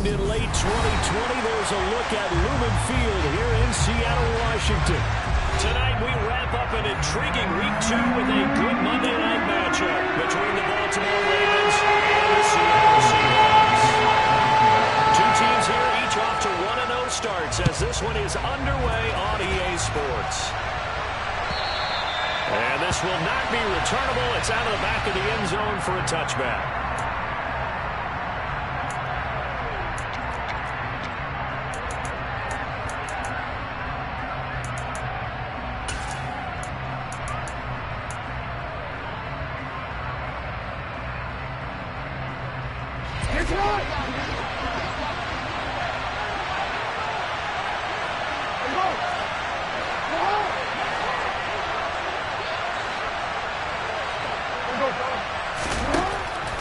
opened in late 2020. There's a look at Lumen Field here in Seattle, Washington. Tonight we wrap up an intriguing Week 2 with a good Monday night matchup between the Baltimore Ravens and the Seattle Seahawks. Two teams here, each off to 1-0 starts as this one is underway on EA Sports. And this will not be returnable. It's out of the back of the end zone for a touchback.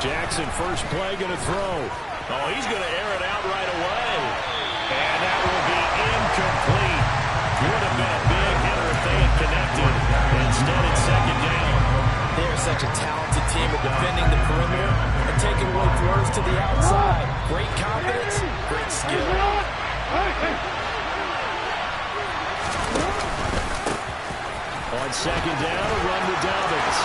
Jackson, first play, going to throw. Oh, he's going to air it out right away. And that will be incomplete. Would have been a big hitter if they had connected. Instead, it's second down. They are such a talented team at defending the perimeter and taking away throws to the outside. Great confidence, great skill. On second down, a run to Dobbins.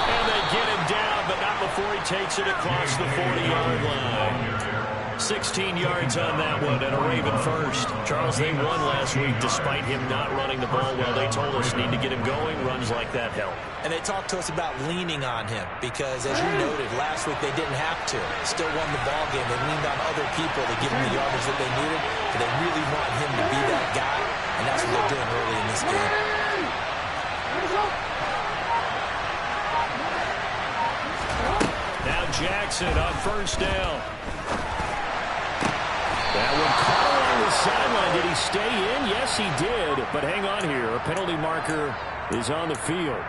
And they get him down, but not before he takes it across the 40-yard line. 16 yards on that one and a Raven first. Charles, they won last week despite him not running the ball well. They told us need to get him going. Runs like that help. And they talked to us about leaning on him because, as you noted, last week they didn't have to. Still won the ball game. They leaned on other people to give them the yardage that they needed, but they really want him to be that guy, and that's what they're doing early in this game. Now Jackson on first down. That one caught on the sideline. Did he stay in? Yes, he did. But hang on here. A penalty marker is on the field.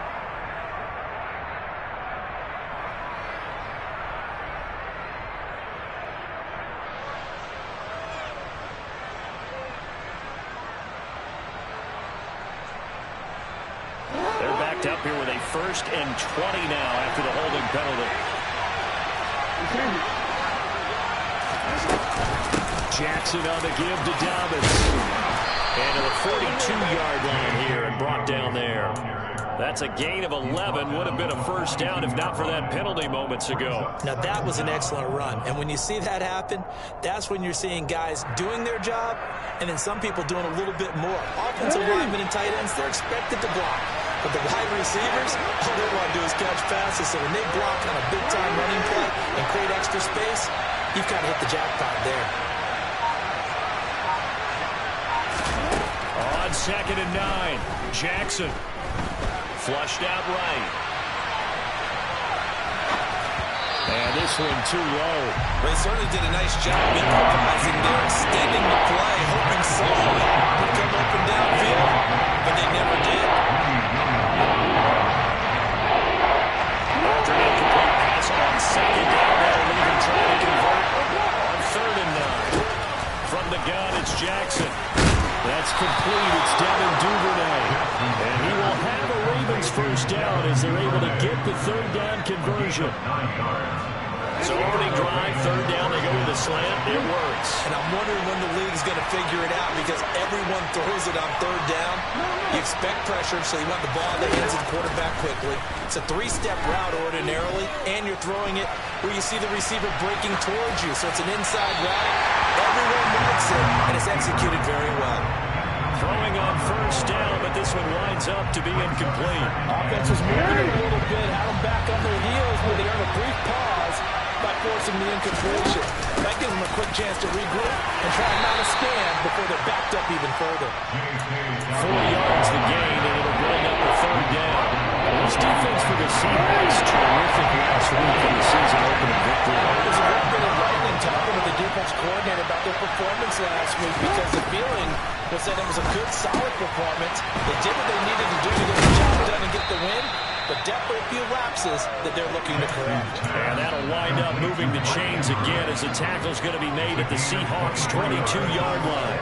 They're backed up here with a 1st and 20 now after the holding penalty. Jackson on the give to Dobbins. And to the 42-yard line here and brought down there. That's a gain of 11. Would have been a first down if not for that penalty moments ago. Now, that was an excellent run. And when you see that happen, that's when you're seeing guys doing their job and then some people doing a little bit more. Offensive linemen and tight ends, they're expected to block. But the wide receivers, all they want to do is catch passes. So when they block on a big-time running play and create extra space, you've got to hit the jackpot there. On 2nd and 9, Jackson flushed out right. And this one too low. They certainly did a nice job improvising there, extending the play, hoping someone would come open downfield, but they never did. After an incomplete pass on 2nd down, they'll leave him trying to convert on 3rd and 9. From the gun, it's Jackson. That's complete. It's Devin Duvernay. And he will have a Ravens first down as they're able to get the 3rd down conversion. So opening drive, 3rd down, they go with a slant. It works. And I'm wondering when the league's going to figure it out because everyone throws it on 3rd down. You expect pressure, so you want the ball in the hands of the quarterback quickly. It's a 3-step route ordinarily, and you're throwing it where you see the receiver breaking towards you. So it's an inside route. Everyone wants it, and it's executed very well. Throwing on first down, but this one winds up to be incomplete. Offense was moving a little bit, had them back on their heels, but they earned a brief pause by forcing the incompletion. That gives them a quick chance to regroup and try and mount a stand before they're backed up even further. 4 yards the gain, and it'll bring up the 3rd down. This defense for the Seahawks, terrific last week in the season opening victory. There's a little bit of lightning talking with the defense coordinator about their performance last week because the feeling was that it was a good, solid performance. They did what they needed to do to get the job done and get the win, but definitely a few lapses that they're looking to correct. And that'll wind up moving the chains again as the tackle's going to be made at the Seahawks' 22-yard line.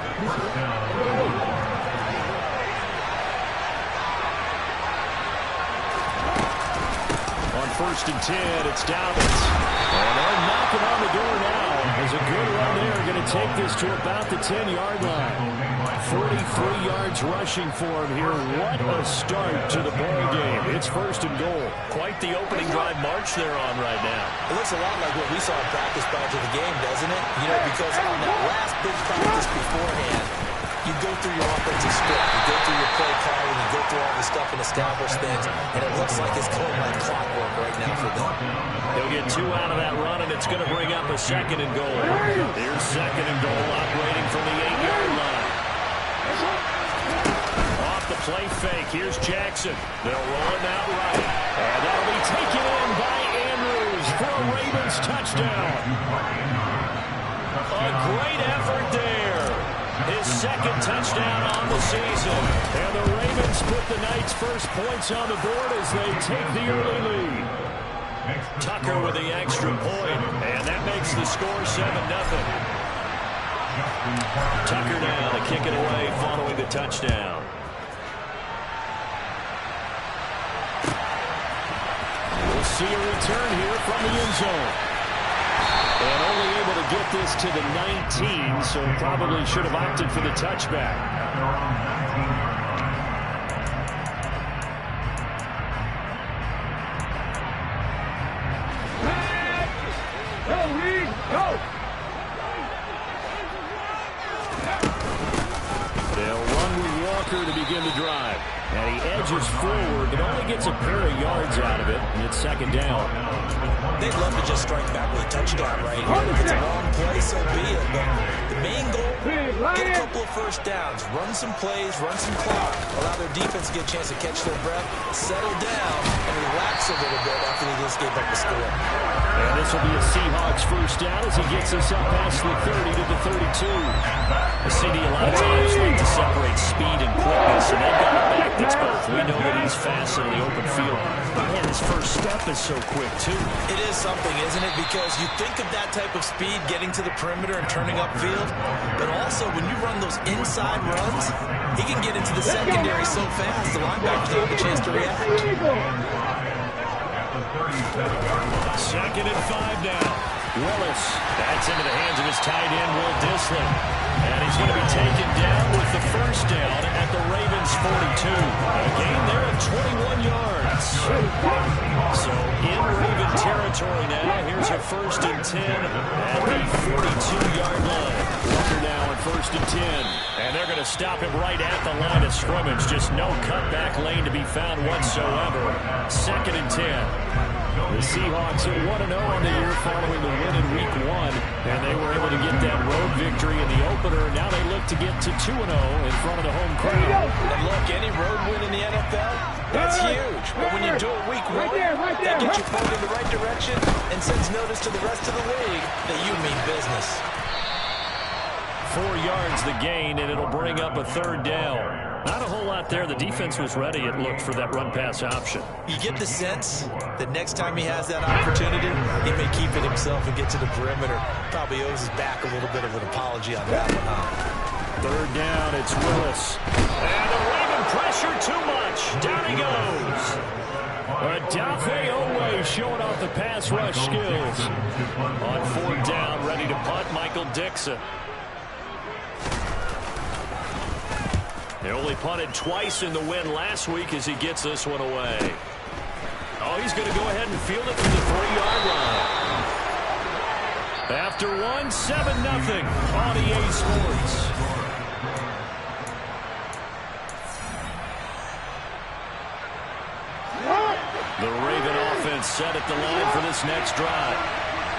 On 1st and 10, it's Dobbins. And they're knocking on the door now. There's a good run there. Going to take this to about the 10-yard line. 43 yards rushing for him here. What a start to the ball game. It's first and goal. Quite the opening drive march they're on right now. It looks a lot like what we saw in practice prior to the game, doesn't it? You know, because on that last big practice beforehand, you go through your offensive script, you go through your play calling, you go through all the stuff and establish things, and it looks like it's going like clockwork right now for them. They'll get 2 out of that run, and it's going to bring up a second and goal. Here's second and goal, operating from the 8-yard line. Off the play fake, here's Jackson. They'll roll him out right, and that'll be taken in by Andrews for a Ravens touchdown. A great effort there. His second touchdown on the season. And the Ravens put the Knights' first points on the board as they take the early lead. Tucker with the extra point, and that makes the score 7-0. Tucker now to kick it away following the touchdown. We'll see a return here from the end zone. And only able to get this to the 19, so probably should have opted for the touchback. They'll run with Walker to begin the drive. And he edges forward, but only gets a pair of yards out of it, and it's second down. They'd love to just strike back with a touchdown right here. If it's a long play, so be it. But the main goal, get a couple of first downs, run some plays, run some clock, allow their defense to get a chance to catch their breath, settle down, and relax a little bit after they just gave up the score. And this will be a Seahawks first down as he gets us up past the 30 to the 32. The CD a lot of times like to separate speed and quickness, and they've got a back that's both. We know that he's fast in the open field. Man, his first step is so quick, too. It is something, isn't it? Because you think of that type of speed getting to the perimeter and turning upfield, but also when you run those inside runs, he can get into the secondary so fast, the linebackers don't have a chance to react. Second and 5 now. Willis, that's into the hands of his tight end, Will Dissly. And he's going to be taken down with the first down at the Ravens 42. A gain there of 21 yards. So in Raven territory now, here's a first and 10 at the 42-yard line. Walker now in first and 10. And they're going to stop him right at the line of scrimmage. Just no cutback lane to be found whatsoever. Second and 10. The Seahawks at 1-0 on the year following the win in Week 1, and they were able to get that road victory in the opener. Now they look to get to 2-0 in front of the home crowd. And look, any road win in the NFL, that's huge. But when you do it Week 1, that gets you pulled in the right direction and sends notice to the rest of the league that you mean business. 4 yards the gain, and it'll bring up a third down. Not a whole lot there. The defense was ready, it looked, for that run-pass option. You get the sense that next time he has that opportunity, he may keep it himself and get to the perimeter. Probably owes his back a little bit of an apology on that one, huh? Third down, it's Willis. And the Raven pressure too much. Down he goes. Odafe Oweh showing off the pass rush skills. On fourth down, ready to punt, Michael Dixon. They only punted twice in the win last week as he gets this one away. Oh, he's going to go ahead and field it from the 3-yard line. After one, 7-0 on EA Sports. The Raven offense set at the line for this next drive.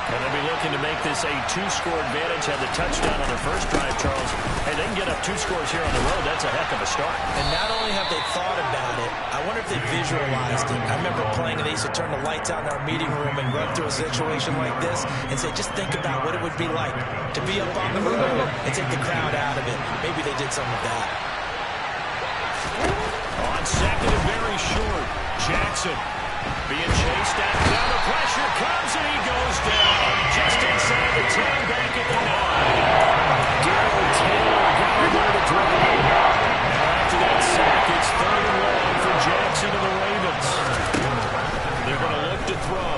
And they'll be looking to make this a 2-score advantage. Had the touchdown on their first drive, Charles. Hey, they can get up 2 scores here on the road. That's a heck of a start. And not only have they thought about it, I wonder if they visualized it. I remember playing, and they used to turn the lights out in our meeting room and run through a situation like this and say, just think about what it would be like to be up on the road and take the crowd out of it. Maybe they did some of that. On second and very short, Jackson being chased down. Now the pressure comes, and he goes down just inside the 10, back at the 9. Darrell Taylor got him there to drop. And after that sack, it's 3rd and long for Jackson and the Ravens. They're going to look to throw.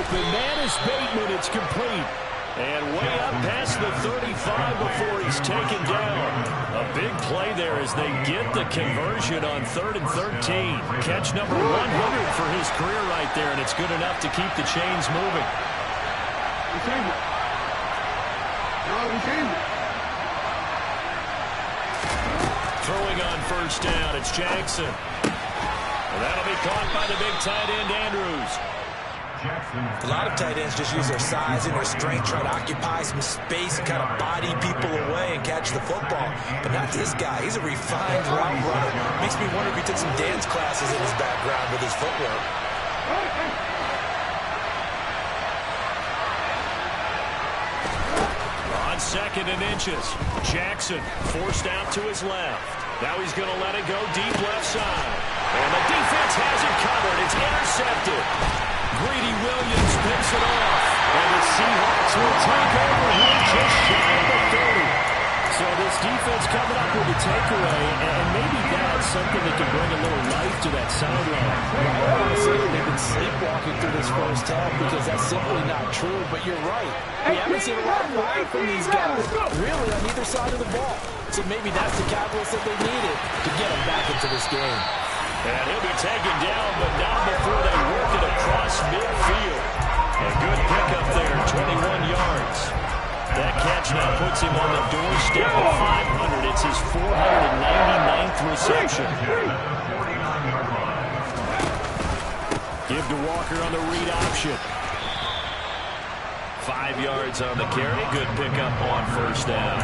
open. Man is Bateman. It's complete. And way up past the 35 before he's taken down. A big play there as they get the conversion on 3rd and 13. Catch number 100 for his career right there, and it's good enough to keep the chains moving. Throwing on first down, it's Jackson. And that'll be caught by the big tight end, Andrews. A lot of tight ends just use their size and their strength, try to occupy some space and kind of body people away and catch the football. But not this guy. He's a refined route runner. Makes me wonder if he took some dance classes in his background with his footwork. On 2nd and inches, Jackson forced out to his left. Now he's going to let it go deep left side. And the defense has it covered. It's intercepted. Greedy Williams picks it off. And the Seahawks will take over here just shy of the 30. So this defense coming up with a takeaway, and maybe that's something that can bring a little life to that sideline. Honestly, they've been sleepwalking through this first half because that's simply not true. But you're right. We haven't seen a lot of fire from these guys, really, on either side of the ball. So maybe that's the catalyst that they needed to get them back into this game. And he'll be taken down, but not before they work it across midfield. A good pickup there, 21 yards. That catch now puts him on the doorstep of 500. It's his 499th reception. Give to Walker on the read option. 5 yards on the carry. Good pickup on first down.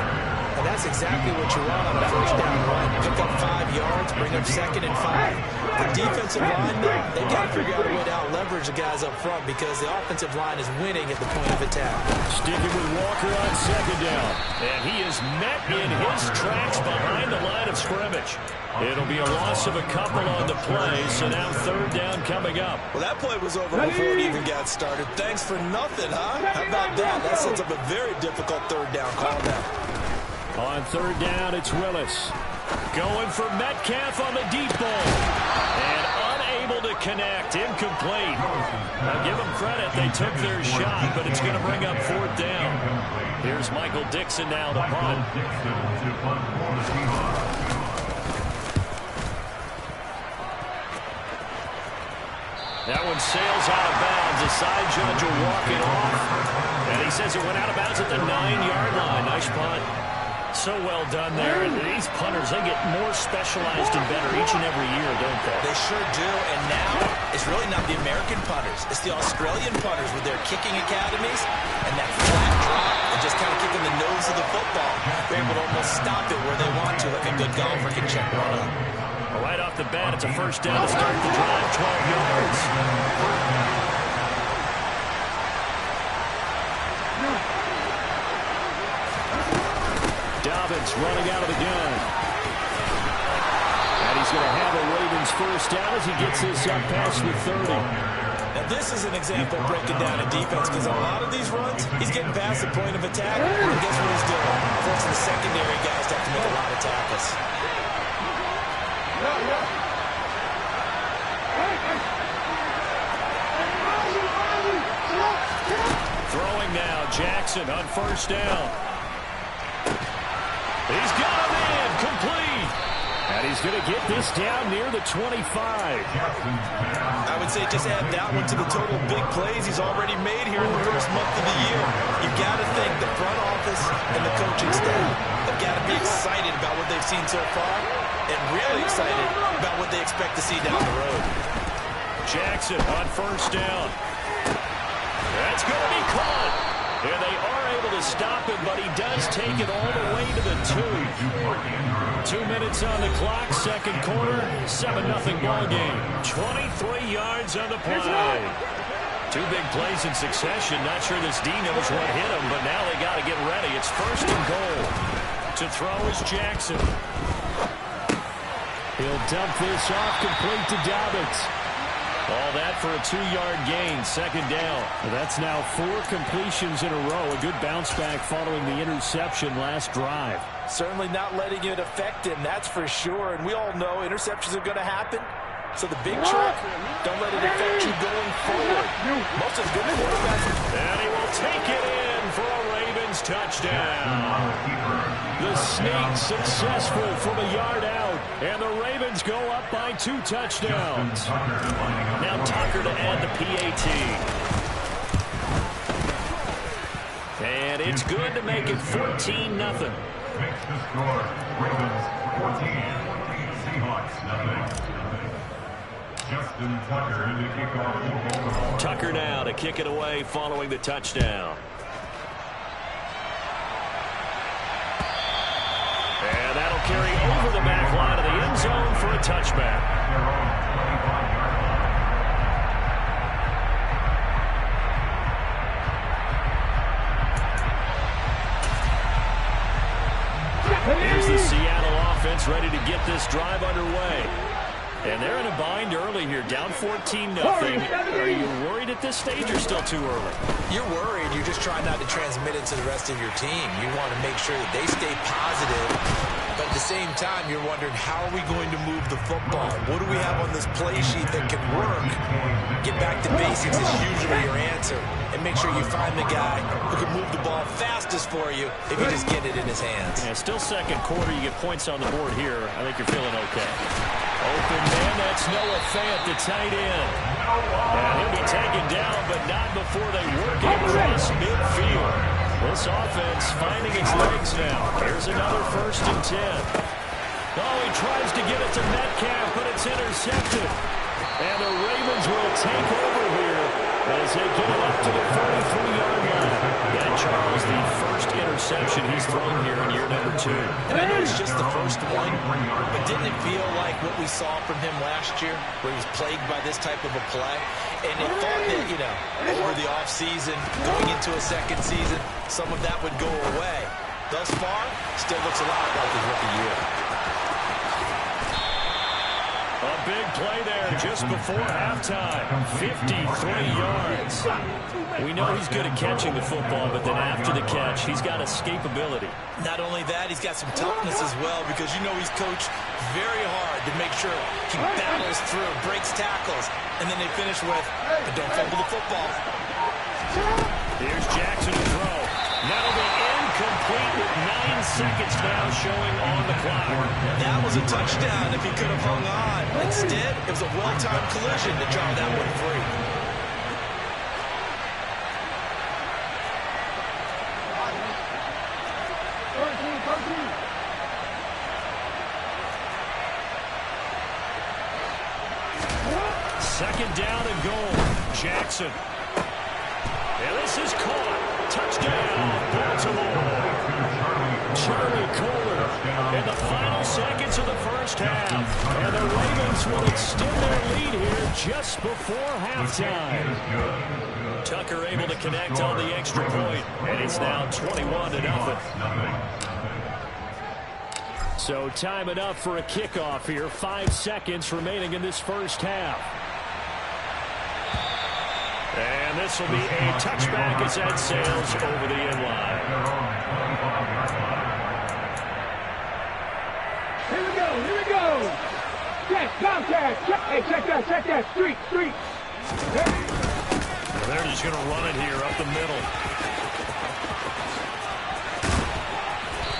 And that's exactly what you want on a first down run. Pick up 5 yards, bring up 2nd and 5. The defensive line, though, they got to figure out a way to out-leverage the guys up front because the offensive line is winning at the point of attack. Sticking with Walker on 2nd down. And he is met in his tracks behind the line of scrimmage. It'll be a loss of a couple on the play, so now 3rd down coming up. Well, that play was over before it even got started. Thanks for nothing, huh? How about that? That sets up a very difficult 3rd down call now. On 3rd down, it's Willis. Going for Metcalf on the deep ball. And unable to connect. Incomplete. Now give them credit. They took their shot, but it's going to bring up 4th down. Here's Michael Dixon now to punt. That one sails out of bounds. The side judge will walk it off. And he says it went out of bounds at the 9-yard line. Nice punt. So well done there. And these punters, they get more specialized and better each and every year, don't they? They sure do. And now it's really not the American punters. It's the Australian punters with their kicking academies and that flat drop and just kind of kicking the nose of the football. They're able to almost stop it where they want to, like a good golfer can check one up. Right off the bat, it's a first down to start the drive, 12 yards. Dobbins running out of the gun. And he's going to have a Ravens first down as he gets this up past the 30. Now, this is an example of breaking down a defense because on a lot of these runs, he's getting past the point of attack. And guess what he's doing? Forcing the secondary guys to have to make a lot of tackles. Throwing now, Jackson on first down. He's got him in, complete. And he's going to get this down near the 25. I would say just add that one to the total big plays he's already made here in the first month of the year. You've got to think the front office and the coaching staff have got to be excited about what they've seen so far and really excited about what they expect to see down the road. Jackson on first down. That's going to be caught. And they are able to stop him, but he does take it all the way to the 2. 2 minutes on the clock, second quarter, 7-0 ball game. 23 yards on the play. 2 big plays in succession. Not sure this D knows what hit him, but now they got to get ready. It's 1st and goal. To throw is Jackson. He'll dump this off complete to Dobbins. All that for a 2-yard gain, 2nd down. That's now 4 completions in a row. A good bounce back following the interception last drive. Certainly not letting it affect him, that's for sure. And we all know interceptions are going to happen. So the big trick, don't let it affect you going forward. Most of the good quarterbacks. And he will take it in for a Ravens touchdown. The sneak successful from a yard out. And the Ravens go up by 2 touchdowns. Now Tucker to add the PAT. And it's good to make it 14-0. Makes the score. Ravens 14, Seahawks 0. Justin Tucker in the kickoff. Tucker now to kick it away following the touchdown. And that'll carry over the back line of the end zone for a touchback. Here's the Seattle offense ready to get this drive underway. And they're in a bind early here, down 14-0. Are you worried at this stage or still too early? You're worried. You're just trying not to transmit it to the rest of your team. You want to make sure that they stay positive. But at the same time, you're wondering, how are we going to move the football? What do we have on this play sheet that can work? Get back to basics is usually your answer. And make sure you find the guy who can move the ball fastest for you if you just get it in his hands. Yeah, still second quarter. You get points on the board here. I think you're feeling okay. Open man, that's Noah Fant, the tight end. And he'll be taken down, but not before they work it across midfield. This offense finding its legs now. Here's another 1st and 10. Oh, he tries to get it to Metcalf, but it's intercepted. And the Ravens will take over here as they get it up to the 43-yard line. And Charles, the first interception he's thrown here in year number 2. And I know it's just the first one, but didn't it feel like what we saw from him last year, where he was plagued by this type of a play? And it thought that, you know, over the offseason, going into a second season, some of that would go away. Thus far, still looks a lot like his rookie year. A big play there just before halftime. 53 yards. We know he's good at catching the football, but then after the catch, he's got escapability. Not only that, he's got some toughness as well, because you know he's coached very hard to make sure he battles through, breaks tackles, and then they finish with, but don't fumble the football. Here's Jackson to throw. That'll be incomplete with 9 seconds now showing on the clock. That was a touchdown if he could have hung on. Instead, it was a well-timed collision to draw that one free. Second down and goal. Jackson. And this is caught. Touchdown, Baltimore. Charlie Kohler in the final seconds of the first half. And the Ravens will extend their lead here just before halftime. Tucker able to connect on the extra point. And it's now 21-0. So time enough for a kickoff here. 5 seconds remaining in this first half. And this will be a touchback as that sails over the end line. Here we go. Check, Comcast. Hey, check that. Street. Well, they're just going to run it here up the middle.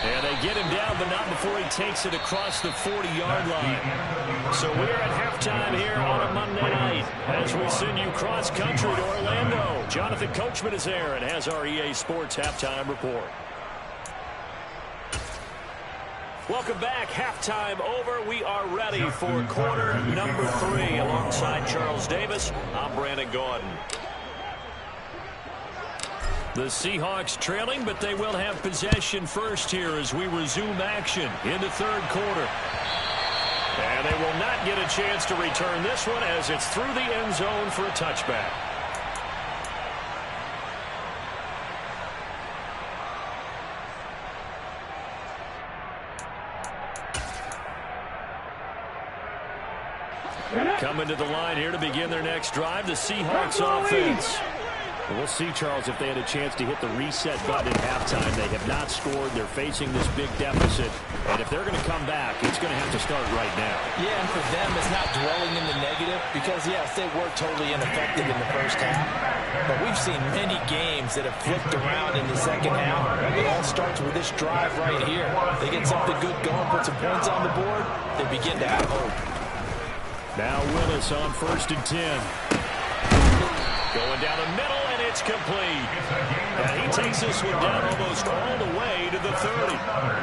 And they get him down, but not before he takes it across the 40-yard line. So we're at halftime here on a Monday night as we send you cross-country to Orlando. Jonathan Coachman is there and has our EA Sports halftime report. Welcome back. Halftime over. We are ready for quarter number 3. Alongside Charles Davis, I'm Brandon Gaudin. The Seahawks trailing, but they will have possession first here as we resume action in the third quarter. And they will not get a chance to return this one as it's through the end zone for a touchback. Coming to the line here to begin their next drive, the Seahawks offense. We'll see, Charles, if they had a chance to hit the reset button at halftime. They have not scored. They're facing this big deficit. And if they're going to come back, it's going to have to start right now. Yeah, and for them, it's not dwelling in the negative because, yes, they were totally ineffective in the first half. But we've seen many games that have flipped around in the second half. It all starts with this drive right here. They get something good going, put some points on the board, they begin to have hope. Now Willis on 1st and 10. Going down the middle, and it's complete. And he takes this one down almost all the way to the 30.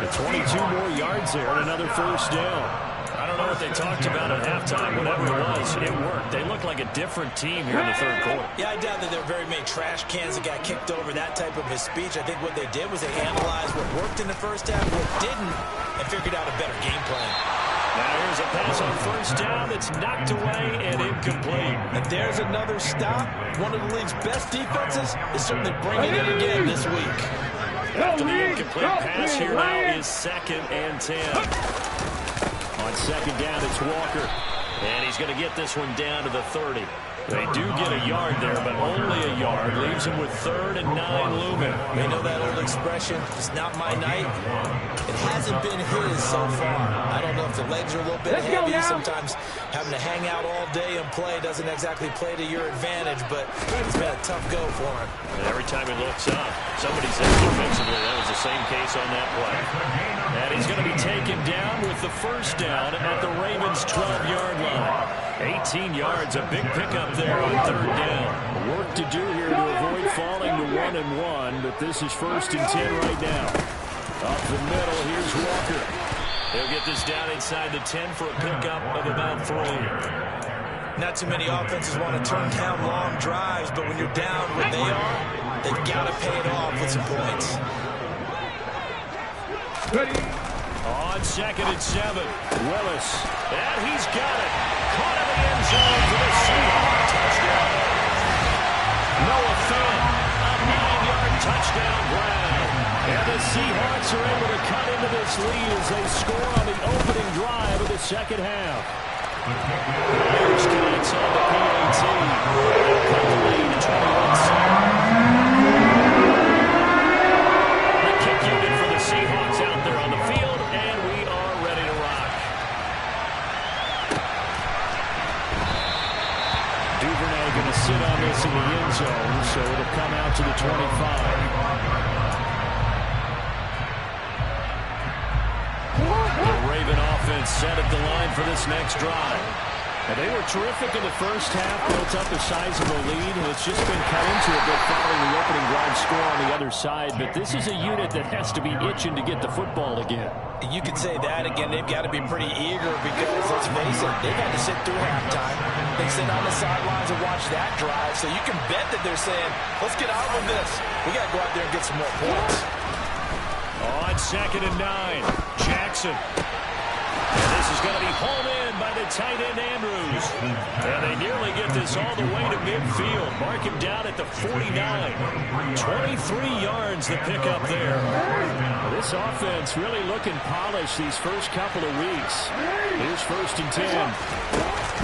The 22 more yards there and another first down. I don't know what they talked about at halftime. Whatever it was, it worked. They look like a different team here in the third quarter. Yeah, I doubt that there were very many trash cans that got kicked over, that type of a speech. I think what they did was they analyzed what worked in the first half, what didn't, and figured out a better game plan. Now here's a pass on 1st down that's knocked away and incomplete. And there's another stop. One of the league's best defenses is certainly bringing it again this week. After the incomplete pass, here now is 2nd and 10. On 2nd down, it's Walker. And he's going to get this one down to the 30. They do get a yard there, but only a yard. Leaves him with 3rd and 9 looming. You know that old expression, it's not my night. It hasn't been his so far. I don't know if the legs are a little bit heavy. Sometimes having to hang out all day and play doesn't exactly play to your advantage, but it's been a tough go for him. And every time he looks up, somebody's there defensively. That was the same case on that play. And he's going to be taken down with the 1st down at the Ravens' 12-yard line. 18 yards, a big pickup there on 3rd down. Work to do here to avoid falling to 1-1, but this is 1st and 10 right now. Up the middle, here's Walker. He'll get this down inside the 10 for a pickup of about 3. Not too many offenses want to turn down long drives, but when you're down where they are, they've got to pay it off with some points. On 2nd and 7, Willis. And he's got it. Caught in the end zone for the Seahawks. Touchdown. Noah Fant, a 9-yard touchdown grab. And the Seahawks are able to cut into this lead as they score on the opening drive of the second half. Bears connects on the PAT. They'll cut the lead to 21-7. The kick unit for the Seahawks out there on the field, and we are ready to rock. Duvernay going to sit on this in the end zone, so it'll come out to the 25. The Raven offense set at the line for this next drive. And they were terrific in the first half, built up a sizable lead, and it's just been cut into a bit following the opening drive score on the other side. But this is a unit that has to be itching to get the football again. You could say that again. They've got to be pretty eager because, let's face it, they've had to sit through halftime. They sit on the sidelines and watch that drive. So you can bet that they're saying, let's get out with this. We got to go out there and get some more points. On 2nd and 9, Jackson. And this is going to be hauled in by the tight end, Andrews. And they nearly get this all the way to midfield. Mark him down at the 49. 23 yards the pickup there. This offense really looking polished these first couple of weeks. Here's 1st and 10.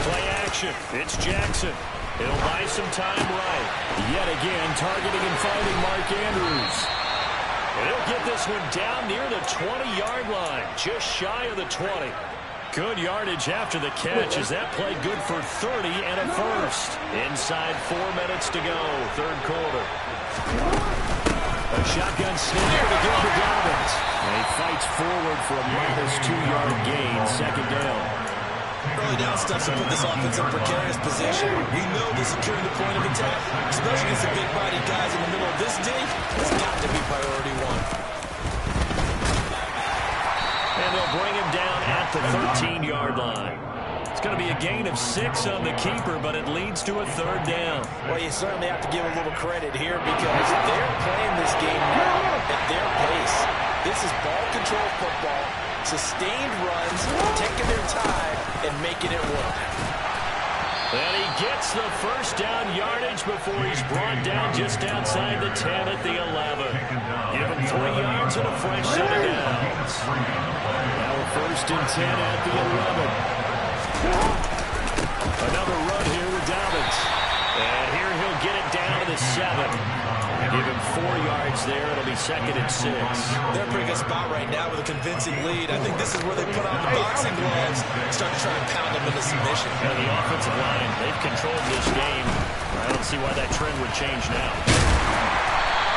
Play action. It's Jackson. He'll buy some time right. Yet again, targeting and finding Mark Andrews. And he'll get this one down near the 20-yard line, just shy of the 20. Good yardage after the catch. Is that play good for 30 and a first? Inside 4 minutes to go, third quarter. A shotgun snare to go to Dobbins. And he fights forward for a minus 2-yard gain, 2nd down. Early down stuff to put this offense in a precarious position. We know that securing the point of attack, especially against the big-bodied guys in the middle of this D, has got to be priority 1. And they'll bring him down at the 13-yard line. It's going to be a gain of 6 on the keeper, but it leads to a 3rd down. Well, you certainly have to give a little credit here because they're playing this game now at their pace. This is ball control football, sustained runs, taking their time, and making it work. And he gets the first down yardage before he's brought down just outside the 10 at the 11. Give him 3 yards and a fresh set of downs. Now a 1st and 10 at the 11. Another run here with Dobbins. And here he'll get it down to the 7. Give him 4 yards there. It'll be 2nd and 6. They're in a pretty good spot right now with a convincing lead. I think this is where they put on the boxing gloves and start to try and pound them into submission. And the offensive line, they've controlled this game. I don't see why that trend would change now.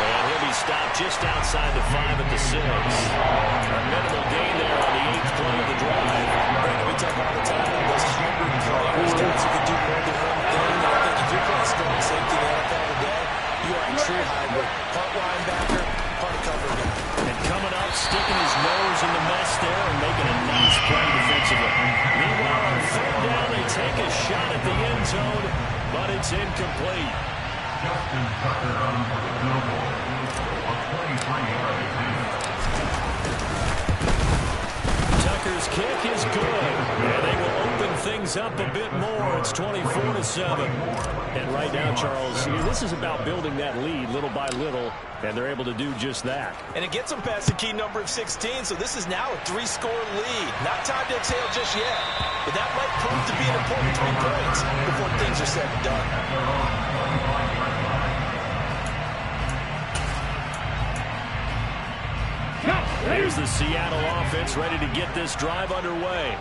And he'll be stopped just outside the 5 at the 6. A minimal gain there on the 8th play of the drive. We talk all the time about those hybrid players, guys who can do more than one thing. I think if you're playing strong safety in the NFL today, you are a true hybrid. Part linebacker, part cover guy. And coming up, sticking his nose in the mess there and making a nice play defensively. Meanwhile, on 3rd down, they take a shot at the end zone, but it's incomplete. Justin Tucker on for the Billboard. A 23-yard attempt. Tucker's kick is good, and they will open things up a bit more. It's 24-7. And right now, Charles, this is about building that lead little by little, and they're able to do just that. And it gets them past the key number of 16, so this is now a 3-score lead. Not time to exhale just yet, but that might prove to be an important 3 points before things are said and done. Here's the Seattle offense ready to get this drive underway.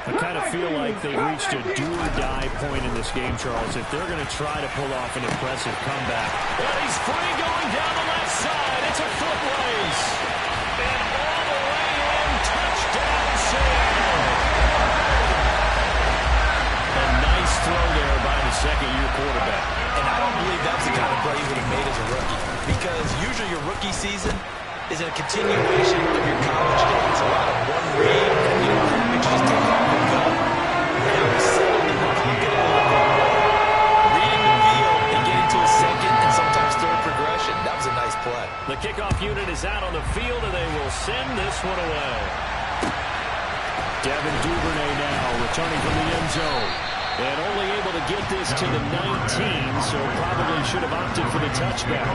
I kind of feel like they've reached a do-or-die point in this game, Charles, if they're going to try to pull off an impressive comeback. And he's free going down the left side. It's a foot race. And all the way in, touchdown Seattle. A nice throw there by the second-year quarterback. And I don't believe that's the kind of play he would have made as a rookie, because usually your rookie season is a continuation of your college days. A lot of one read, you know, it's just take off and go. Now he's settled in the pocket a little bit more, reading the field and getting to a second and sometimes third progression. That was a nice play. The kickoff unit is out on the field, and they will send this one away. Devin Duvernay now returning from the end zone. And only able to get this to the 19, so probably should have opted for the touchback.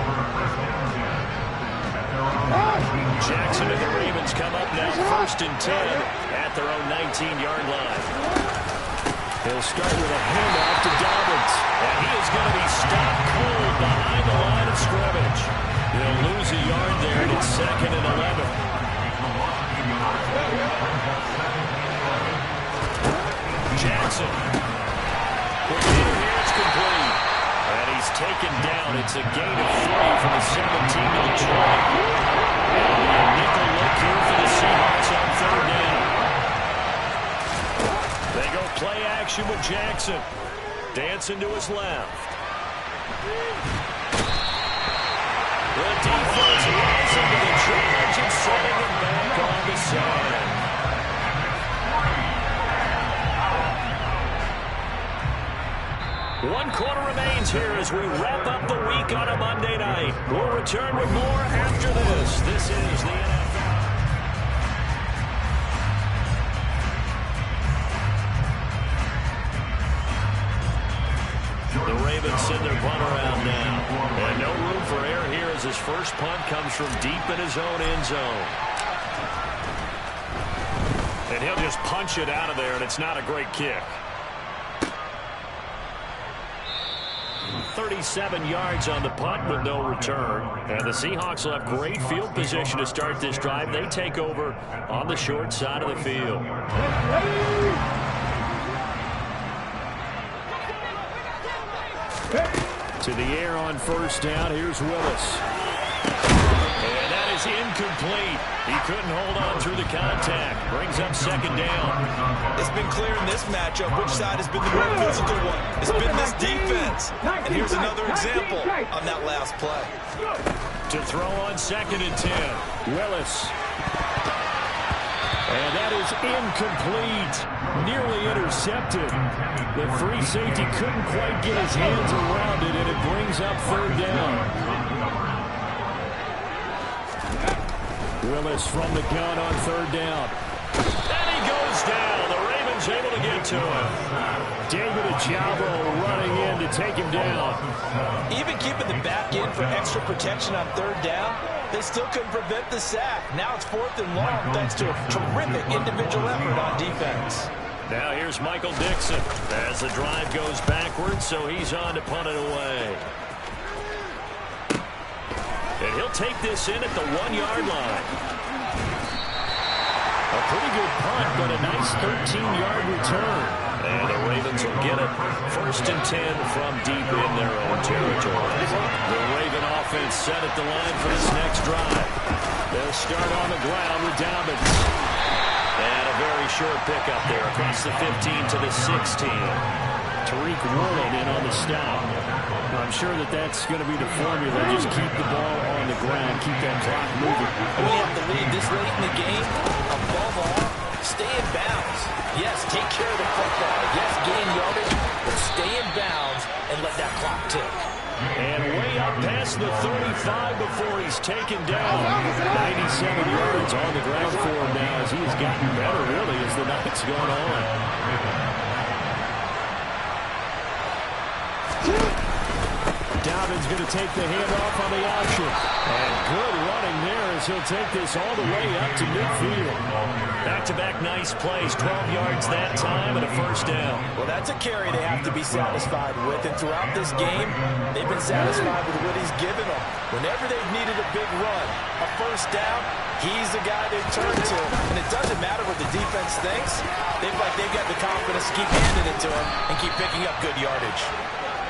Jackson and the Ravens come up now 1st and 10 at their own 19-yard line. He'll start with a handoff to Dobbins. And he is going to be stopped cold behind the line of scrimmage. He'll lose a yard there, and it's 2nd and 11. Jackson. Here's complete. And he's taken down. It's a gain of 3 from the 17 to the 20. And a nickel look here for the Seahawks on 3rd down. They go play action with Jackson. Dancing to his left. The defense rising to the charge and setting him back on the side. One quarter remains here as we wrap up the week on a Monday night. We'll return with more after this. This is the NFL. The Ravens send their punt around now. And no room for error here as his first punt comes from deep in his own end zone. And he'll just punch it out of there, and it's not a great kick. 37 yards on the punt with no return. And the Seahawks will have great field position to start this drive. They take over on the short side of the field. To the air on 1st down. Here's Willis. And that is incomplete. He couldn't hold on through the contact. Brings up 2nd down. It's been clear in this matchup which side has been the more physical one. It's been this defense. And here's another example on that last play. To throw on 2nd and 10. Willis. And that is incomplete. Nearly intercepted. The free safety couldn't quite get his hands around it, and it brings up 3rd down. Willis from the gun on 3rd down. And he goes down. The Ravens able to get to him. David Ojabo running in to take him down. Even keeping the back in for extra protection on 3rd down, they still couldn't prevent the sack. Now it's 4th and long thanks to a terrific individual effort on defense. Now here's Michael Dixon as the drive goes backwards, so he's on to punt it away. And he'll take this in at the 1-yard line. A pretty good punt, but a nice 13-yard return. And the Ravens will get it. 1st and 10 from deep in their own territory. The Raven offense set at the line for this next drive. They'll start on the ground with Dobbins. And a very short pickup there across the 15 to the 16. Tariq Woolen in on the stop. I'm sure that's going to be the formula. Just keep the ball on the ground, keep that clock moving. We have to lead this late in the game. Above all, stay in bounds. Yes, take care of the football. Yes, gain yardage, but stay in bounds and let that clock tick. And way up past the 35 before he's taken down. 97 yards on the ground for him now as he has gotten better, really, as the night's gone on. Dobbins going to take the handoff on the option. And good running there as he'll take this all the way up to midfield. Back-to-back nice plays, 12 yards that time and a 1st down. Well, that's a carry they have to be satisfied with. And throughout this game, they've been satisfied with what he's given them. Whenever they've needed a big run, a 1st down, he's the guy they turn to. And it doesn't matter what the defense thinks. They've got the confidence to keep handing it to him and keep picking up good yardage.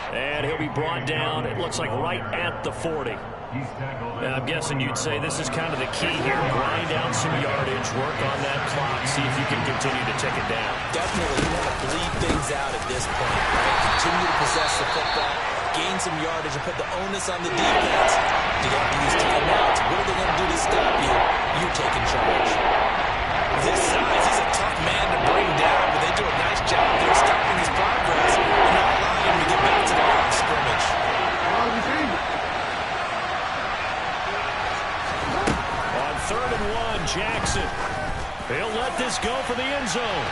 And he'll be brought down, it looks like right at the 40. And I'm guessing you'd say this is kind of the key here. Grind out some yardage, work on that clock, see if you can continue to tick it down. Definitely, you want to bleed things out at this point, right? Continue to possess the football, gain some yardage, and put the onus on the defense to get these timeouts. What are they going to do to stop you? You're taking charge. This size, he's a tough man to bring down, but they do a nice job there stopping his progress and not allowing him to get back to the line of scrimmage. On 3rd and 1, Jackson. He'll let this go for the end zone.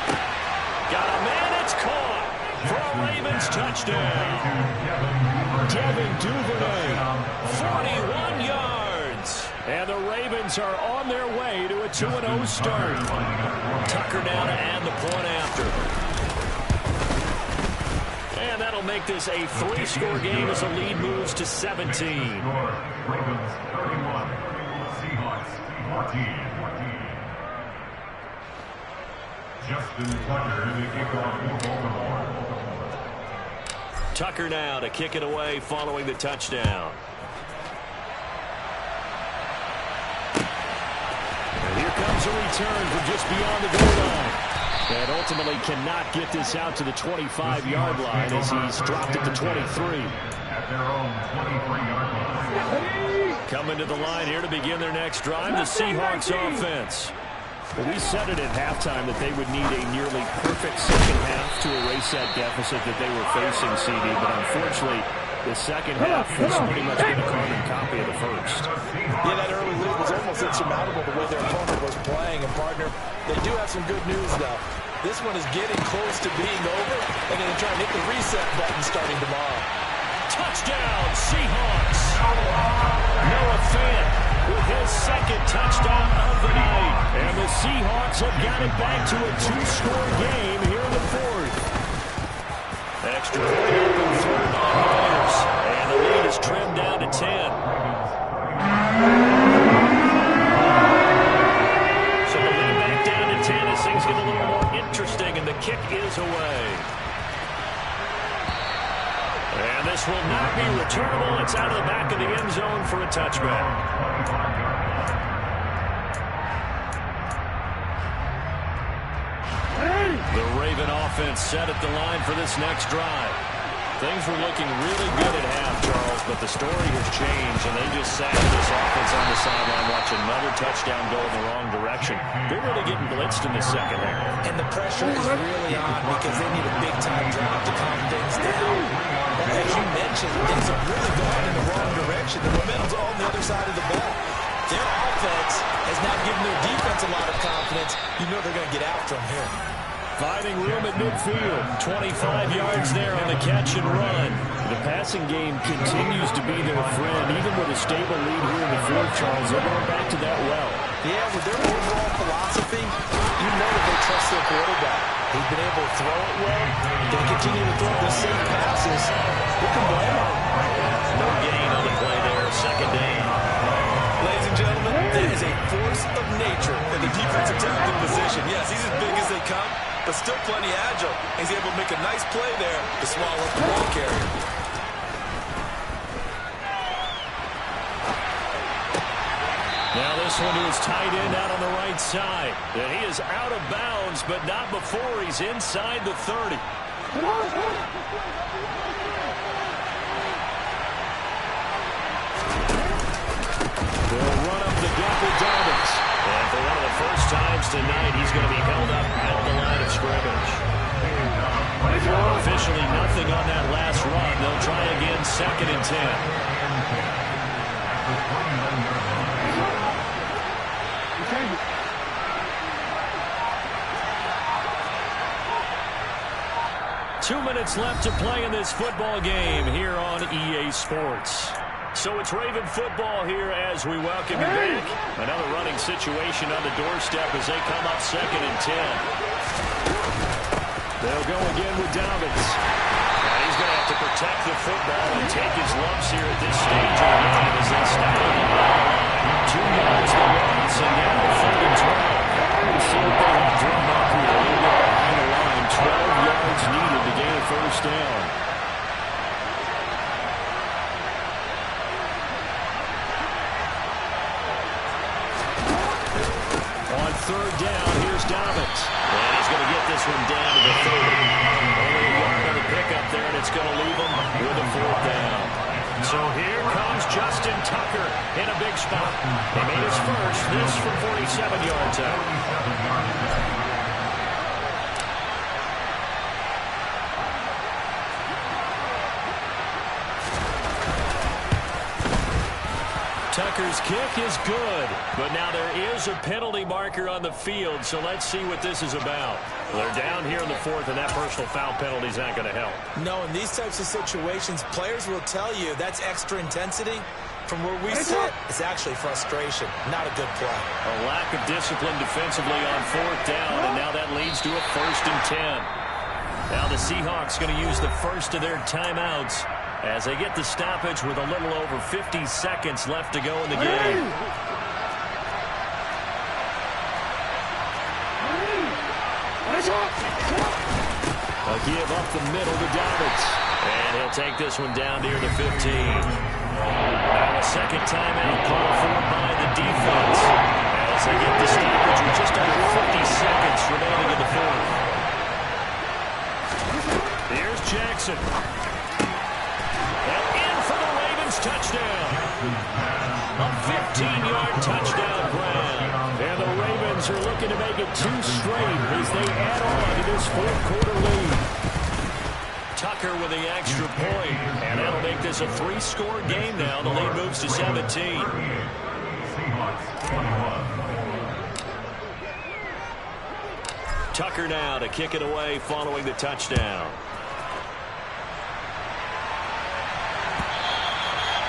Got a man, it's caught for a Ravens touchdown. Devin Duvernay, 41 yards. And the Ravens are on their way to a 2-0 start. Tucker now to add the point after. And that'll make this a 3-score game as the lead moves to 17. Ravens 31, Seahawks 14. Justin Tucker to kick off for Baltimore. Tucker now to kick it away following the touchdown. And here comes a return from just beyond the goal line. And ultimately cannot get this out to the 25-yard line as he's dropped it to 23. At their own 23-yard line. Coming to the line here to begin their next drive, the Seahawks offense. Well, we said it at halftime that they would need a nearly perfect second half to erase that deficit that they were facing, CD. But unfortunately, the second half was pretty much been a carbon copy of the first. Yeah, that early lead was almost insurmountable the way their opponent was playing. And, partner, they do have some good news, though. This one is getting close to being over, and they're going to try and hit the reset button starting tomorrow. Touchdown, Seahawks! Noah Fant with his second touchdown of the night. And the Seahawks have got it back to a 2-score game here in the 4th. Extra point up in 3rd on the Bears. And the lead is trimmed down to 10. So the lead back down to 10 as things get a little more interesting, and the kick is away. And this will not be returnable. It's out of the back of the end zone for a touchback. The Raven offense set at the line for this next drive. Things were looking really good at half, Charles, but the story has changed, and they just sat this offense on the sideline watching another touchdown go in the wrong direction. They're really getting blitzed in the second half. And the pressure is really on because they need a big-time drive to calm things down. As you mentioned, things have really gone in the wrong direction. The momentum's all on the other side of the ball. Their offense has now given their defense a lot of confidence. You know they're going to get after them here. Finding room at midfield. 25 yards there on the catch and run. The passing game continues to be their friend, even with a stable lead here in the 4th, Charles. They're going back to that well. Yeah, with their overall philosophy, you know that they trust their quarterback. He's been able to throw it well. They continue to throw the same passes. Who can blame him? No gain on the play there. 2nd down. but still plenty agile. He's able to make a nice play there to swallow up the ball carrier. Now this one to his tight end out on the right side. And he is out of bounds, but not before he's inside the 30. They'll run up the gut with Dobbins. And for one of the first times tonight, he's going to be held up at the line of scrimmage. Officially nothing on that last run. They'll try again, 2nd and 10. 2 minutes left to play in this football game here on EA Sports. So it's Raven football here as we welcome you back. Another running situation on the doorstep as they come up 2nd and 10. They'll go again with Dobbins. And he's going to have to protect the football and take his lumps here at this stage of the game as they stop on the line. 2 yards the loss, and now 3rd and 12. We'll see what they have drawn up here. A little bit behind the line. 12 yards needed to gain a first down. On 3rd down, here's Dobbins. And he's going to get this one down to the 30. Only a yard on the pickup there, and it's going to leave him with a 4th down. So here comes Justin Tucker in a big spot. He made his first, this from 47 yards out. Tucker's kick is good, but now there is a penalty marker on the field, so let's see what this is about. They're down here in the 4th, and that personal foul penalty is not going to help. No, in these types of situations, players will tell you that's extra intensity. From where we sit, it's actually frustration, not a good play. A lack of discipline defensively on 4th down, and now that leads to a 1st and 10. Now the Seahawks going to use the first of their timeouts as they get the stoppage with a little over 50 seconds left to go in the game. A give up the middle to Dobbins. And he'll take this one down near the 15. Now a second timeout call for by the defense as they get the stoppage with just under 50 seconds remaining in the 4th. Here's Jackson. Touchdown. A 15-yard touchdown grab. And the Ravens are looking to make it 2 straight as they add on to this 4th-quarter lead. Tucker with the extra point, and that'll make this a 3-score game now. The lead moves to 17. Tucker now to kick it away following the touchdown.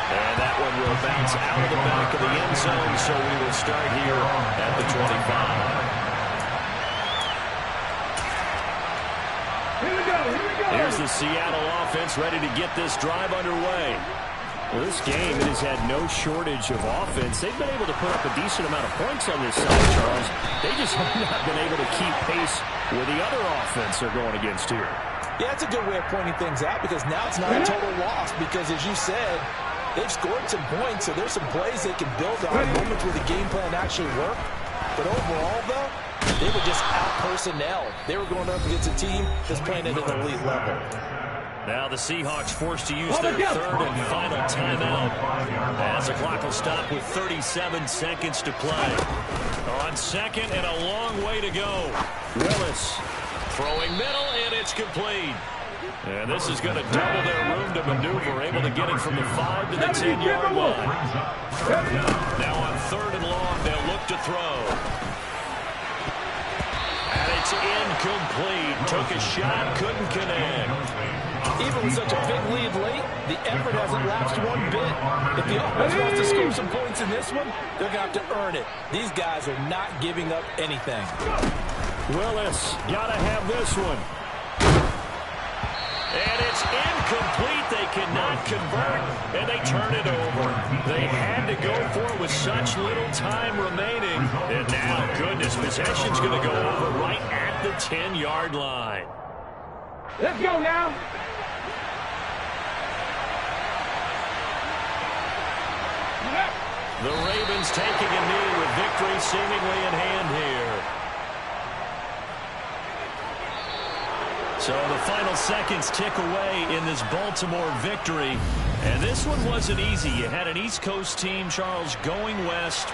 And that one will bounce out of the back of the end zone, so we will start here at the 25. Here we go. Here's the Seattle offense ready to get this drive underway. Well, this game has had no shortage of offense. They've been able to put up a decent amount of points on this side, Charles. They just have not been able to keep pace with the other offense they're going against here. Yeah, that's a good way of pointing things out because now it's not a total loss because, as you said, they've scored some points, so there's some plays they can build on, moments where the game plan actually worked. But overall, though, they were just out-personnel. They were going up against a team that's playing at an elite level. Now the Seahawks forced to use their 3rd and final timeout as the clock will stop with 37 seconds to play. On 2nd and a long way to go. Willis throwing middle, and it's complete. And this is going to double their room to maneuver, able to get it from the 5 to the 10-yard line. Now on 3rd and long, they'll look to throw. And it's incomplete. Took a shot, couldn't connect. Even with such a big lead late, the effort hasn't lapsed one bit. If the offense wants to score some points in this one, they're going to have to earn it. These guys are not giving up anything. Willis got to have this one. And it's incomplete. They cannot convert, and they turn it over. They had to go for it with such little time remaining. And now, goodness, possession's going to go over right at the 10-yard line. Let's go now. The Ravens taking a knee with victory seemingly in hand here. So the final seconds tick away in this Baltimore victory. And this one wasn't easy. You had an East Coast team, Charles, going west.